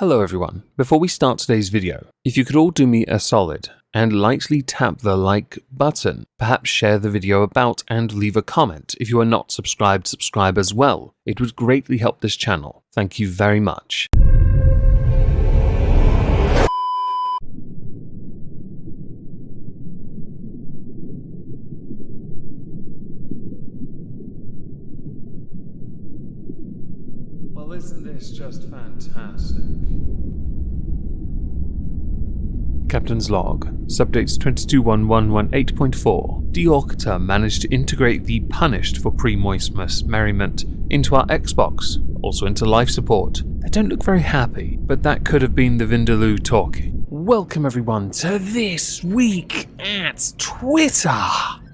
Hello everyone. Before we start today's video, if you could all do me a solid and lightly tap the like button, perhaps share the video about and leave a comment. If you are not subscribed, subscribe as well. It would greatly help this channel. Thank you very much. Well, isn't this just fantastic? Captain's log. Subdates 221118.4. Deorcator managed to integrate the Punished for pre-Moistmas merriment into our Xbox, also into life support. They don't look very happy, but that could have been the Vindaloo talking. Welcome everyone to This Week at Twitter,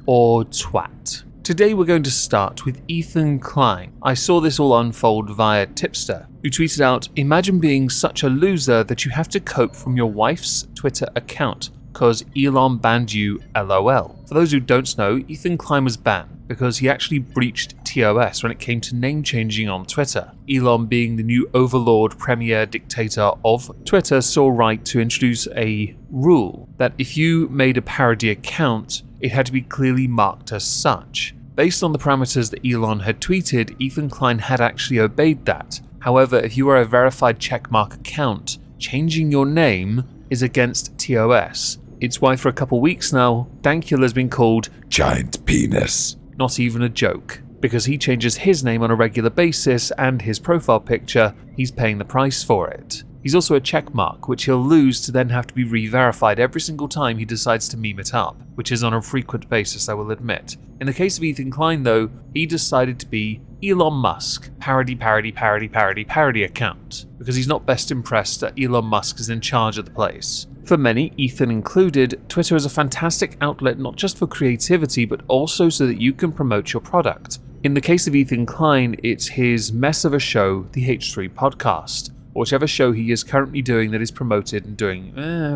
or Twat. Today we're going to start with Ethan Klein. I saw this all unfold via Tipster, who tweeted out, "Imagine being such a loser that you have to cope from your wife's Twitter account, cause Elon banned you, LOL." For those who don't know, Ethan Klein was banned because he actually breached TOS when it came to name changing on Twitter. Elon, being the new overlord premier dictator of Twitter, saw right to introduce a rule that if you made a parody account, it had to be clearly marked as such. Based on the parameters that Elon had tweeted, Ethan Klein had actually obeyed that. However, if you are a verified checkmark account, changing your name is against TOS. It's why for a couple weeks now, Dankula has been called Giant Penis. Not even a joke. Because he changes his name on a regular basis and his profile picture, he's paying the price for it. He's also a checkmark, which he'll lose to then have to be re-verified every single time he decides to meme it up, which is on a frequent basis, I will admit. In the case of Ethan Klein though, he decided to be Elon Musk, parody account, because he's not best impressed that Elon Musk is in charge of the place. For many, Ethan included, Twitter is a fantastic outlet not just for creativity, but also so that you can promote your product. In the case of Ethan Klein, it's his mess of a show, the H3 podcast, or whichever show he is currently doing that is promoted and doing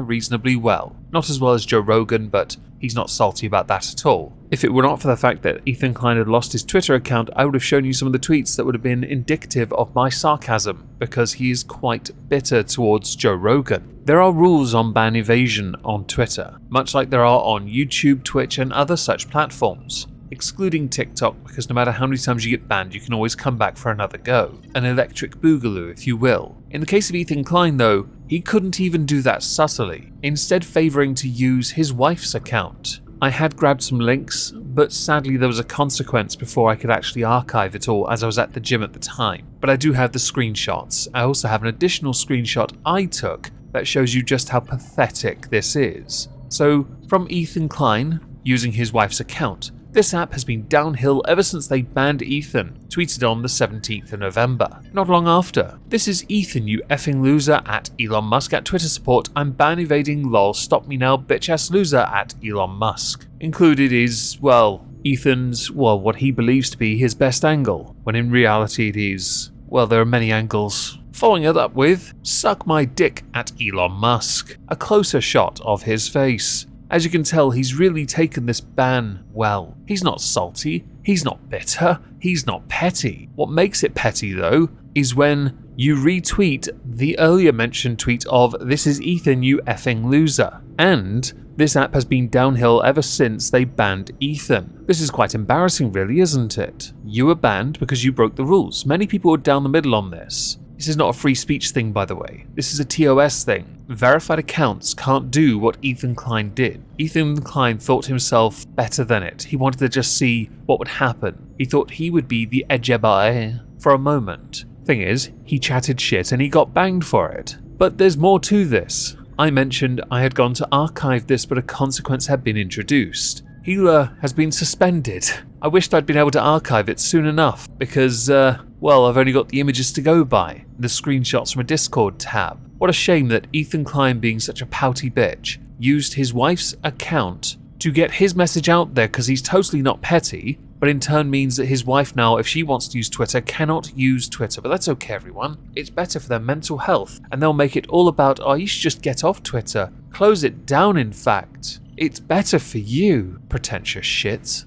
reasonably well. Not as well as Joe Rogan, but he's not salty about that at all. If it were not for the fact that Ethan Klein had lost his Twitter account, I would have shown you some of the tweets that would have been indicative of my sarcasm, because he is quite bitter towards Joe Rogan. There are rules on ban evasion on Twitter, much like there are on YouTube, Twitch, and other such platforms. Excluding TikTok, because no matter how many times you get banned, you can always come back for another go. An electric boogaloo, if you will. In the case of Ethan Klein though, he couldn't even do that subtly, instead favouring to use his wife's account. I had grabbed some links, but sadly there was a consequence before I could actually archive it all, as I was at the gym at the time. But I do have the screenshots. I also have an additional screenshot I took that shows you just how pathetic this is. So, from Ethan Klein, using his wife's account, this app has been downhill ever since they banned Ethan, tweeted on the 17th of November. Not long after, "This is Ethan, you effing loser, at Elon Musk at Twitter support. I'm ban evading lol, stop me now, bitch ass loser at Elon Musk." Included is, well, Ethan's, what he believes to be his best angle, when in reality it is, there are many angles. Following it up with, "Suck my dick at Elon Musk." A closer shot of his face. As you can tell, he's really taken this ban well. He's not salty, he's not bitter, he's not petty. What makes it petty though, is when you retweet the earlier mentioned tweet of "This is Ethan, you effing loser." And this app has been downhill ever since they banned Ethan. This is quite embarrassing really, isn't it? You were banned because you broke the rules. Many people were down the middle on this. This is not a free speech thing, by the way. This is a TOS thing. Verified accounts can't do what Ethan Klein did. Ethan Klein thought himself better than it. He wanted to just see what would happen. He thought he would be the edgebai for a moment. Thing is, he chatted shit and he got banged for it. But there's more to this. I mentioned I had gone to archive this, but a consequence had been introduced. Healer has been suspended. I wished I'd been able to archive it soon enough, because, I've only got the images to go by, the screenshots from a Discord tab. What a shame that Ethan Klein, being such a pouty bitch, used his wife's account to get his message out there because he's totally not petty, but in turn means that his wife now, if she wants to use Twitter, cannot use Twitter. But that's okay, everyone. It's better for their mental health, and they'll make it all about, you should just get off Twitter. Close it down, in fact. It's better for you, pretentious shit.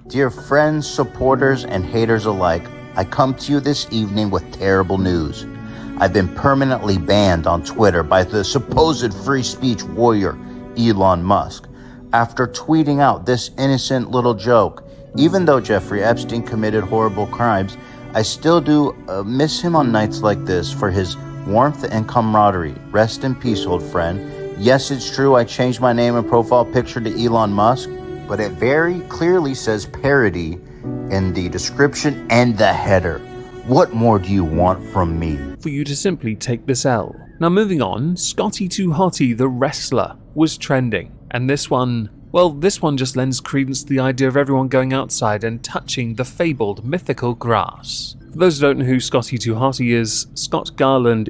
Dear friends, supporters, and haters alike, I come to you this evening with terrible news. I've been permanently banned on Twitter by the supposed free speech warrior Elon Musk after tweeting out this innocent little joke. Even though Jeffrey Epstein committed horrible crimes, I still do miss him on nights like this for his warmth and camaraderie. Rest in peace, old friend. Yes, it's true, I changed my name and profile picture to Elon Musk, but it very clearly says parody in the description and the header. What more do you want from me? For you to simply take this L. Now moving on, Scotty 2 Hotty the wrestler was trending, and this one just lends credence to the idea of everyone going outside and touching the fabled mythical grass. For those who don't know who Scotty 2 Hotty is, Scott Garland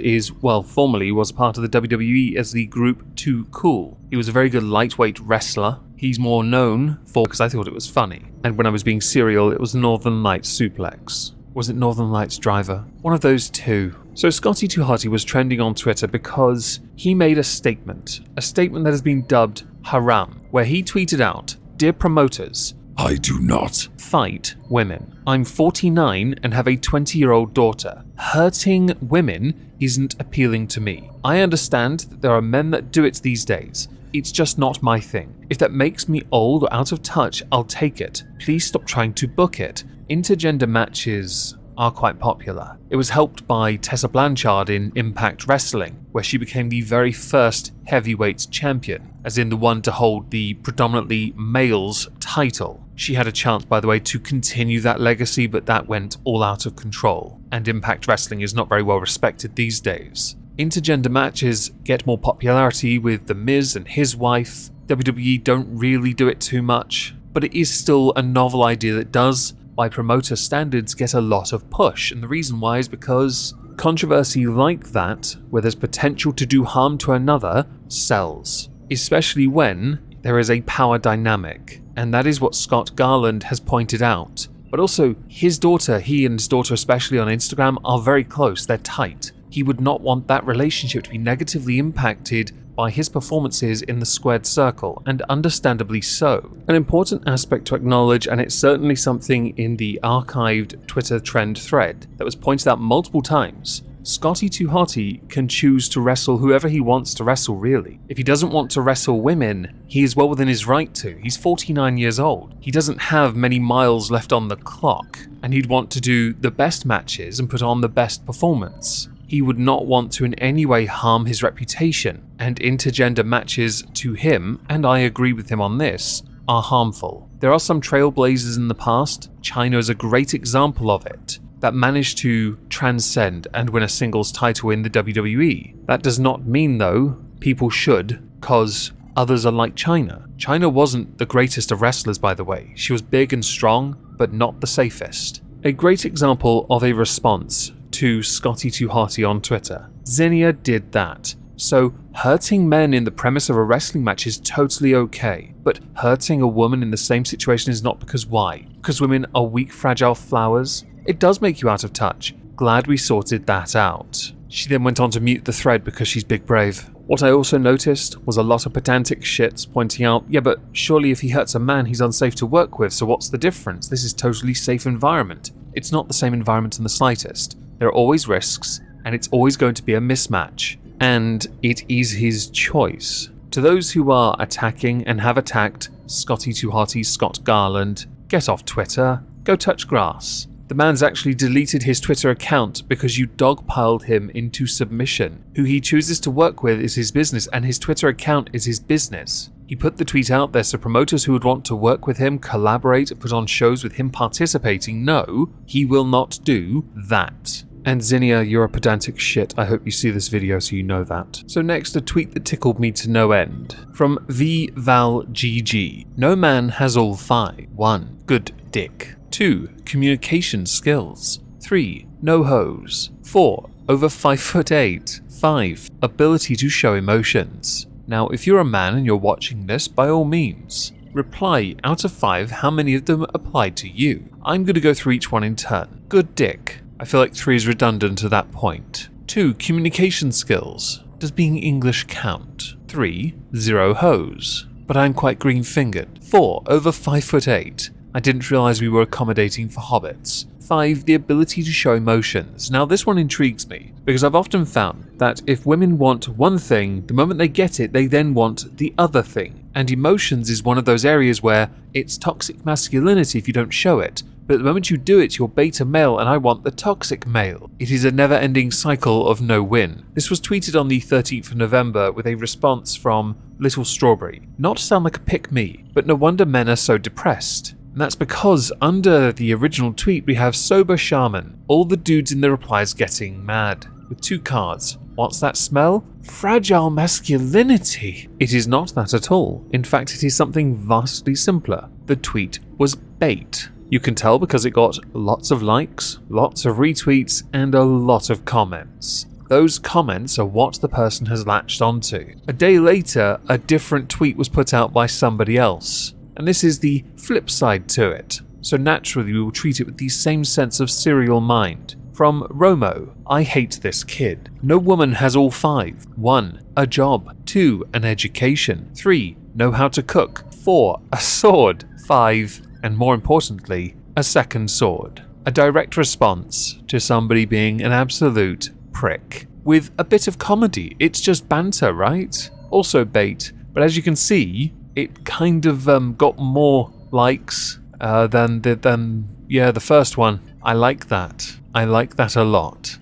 formerly was part of the WWE as the group Too Cool. He was a very good lightweight wrestler. He's more known for, because I thought it was funny, and when I was being serial, it was Northern Lights Suplex. Was it Northern Lights Driver? One of those two. So Scotty 2 Hotty was trending on Twitter because he made a statement that has been dubbed Haram, where he tweeted out, "Dear promoters, I do not fight women. I'm 49 and have a 20-year-old daughter. Hurting women isn't appealing to me. I understand that there are men that do it these days. It's just not my thing. If that makes me old or out of touch, I'll take it. Please stop trying to book it. Intergender matches are quite popular. It was helped by Tessa Blanchard in Impact Wrestling, where she became the very first heavyweight champion, as in the one to hold the predominantly males title. She had a chance, by the way, to continue that legacy, but that went all out of control, and Impact Wrestling is not very well respected these days. Intergender matches get more popularity with The Miz and his wife. WWE don't really do it too much, but it is still a novel idea that does, by promoter standards, get a lot of push, and the reason why is because controversy like that, where there's potential to do harm to another, sells, especially when there is a power dynamic, and that is what Scott Garland has pointed out. But also, his daughter, he and his daughter especially on Instagram, are very close, they're tight. He would not want that relationship to be negatively impacted by his performances in the squared circle, and understandably so. An important aspect to acknowledge, and it's certainly something in the archived Twitter trend thread that was pointed out multiple times, Scotty 2 Hotty can choose to wrestle whoever he wants to wrestle, really. If he doesn't want to wrestle women, he is well within his right to. He's 49 years old. He doesn't have many miles left on the clock, and he'd want to do the best matches and put on the best performance. He would not want to in any way harm his reputation, and intergender matches to him, and I agree with him on this, are harmful. There are some trailblazers in the past, China is a great example of it, that managed to transcend and win a singles title in the WWE. That does not mean, though, people should, cause others are like China. China wasn't the greatest of wrestlers, by the way. She was big and strong, but not the safest. A great example of a response to Scotty 2 Hotty on Twitter. Xenia did that. So hurting men in the premise of a wrestling match is totally okay, but hurting a woman in the same situation is not, because why? Because women are weak, fragile flowers? It does make you out of touch. Glad we sorted that out. She then went on to mute the thread because she's big brave. What I also noticed was a lot of pedantic shits pointing out, yeah, but surely if he hurts a man he's unsafe to work with, so what's the difference? This is totally safe environment. It's not the same environment in the slightest. There are always risks, and it's always going to be a mismatch, and it is his choice. To those who are attacking and have attacked Scotty 2 Hotty, Scott Garland, get off Twitter, go touch grass. The man's actually deleted his Twitter account because you dogpiled him into submission. Who he chooses to work with is his business, and his Twitter account is his business. He put the tweet out there so promoters who would want to work with him, collaborate, put on shows with him participating, no, he will not do that. And Xenia, you're a pedantic shit. I hope you see this video so you know that. So next, a tweet that tickled me to no end. From VValGG. No man has all five. 1. Good dick. 2. Communication skills. 3. No hose. 4. Over 5'8". 5. Ability to show emotions. Now, if you're a man and you're watching this, by all means, reply out of 5 how many of them applied to you. I'm going to go through each one in turn. Good dick. I feel like 3 is redundant to that point. 2. Communication skills. Does being English count? 3. Zero hose. But I'm quite green-fingered. 4. Over 5'8". I didn't realise we were accommodating for hobbits. 5. The ability to show emotions. Now this one intrigues me, because I've often found that if women want one thing, the moment they get it, they then want the other thing. And emotions is one of those areas where it's toxic masculinity if you don't show it. But the moment you do it, you're beta male and I want the toxic male. It is a never-ending cycle of no win. This was tweeted on the 13th of November with a response from Little Strawberry. Not to sound like a pick-me, but no wonder men are so depressed. And that's because under the original tweet we have Sober Shaman, all the dudes in the replies getting mad, with 2 cards. What's that smell? Fragile masculinity. It is not that at all. In fact, it is something vastly simpler. The tweet was bait. You can tell because it got lots of likes, lots of retweets, and a lot of comments. Those comments are what the person has latched onto. A day later, a different tweet was put out by somebody else. And this is the flip side to it. So naturally we will treat it with the same sense of serial mind. From Romo, I hate this kid. No woman has all 5. 1. A job. 2. An education. 3. Know how to cook. 4. A sword. 5. And more importantly, a second sword. A direct response to somebody being an absolute prick. With a bit of comedy. It's just banter, right? Also bait. But as you can see, it kind of got more likes than the first one. I like that. I like that a lot.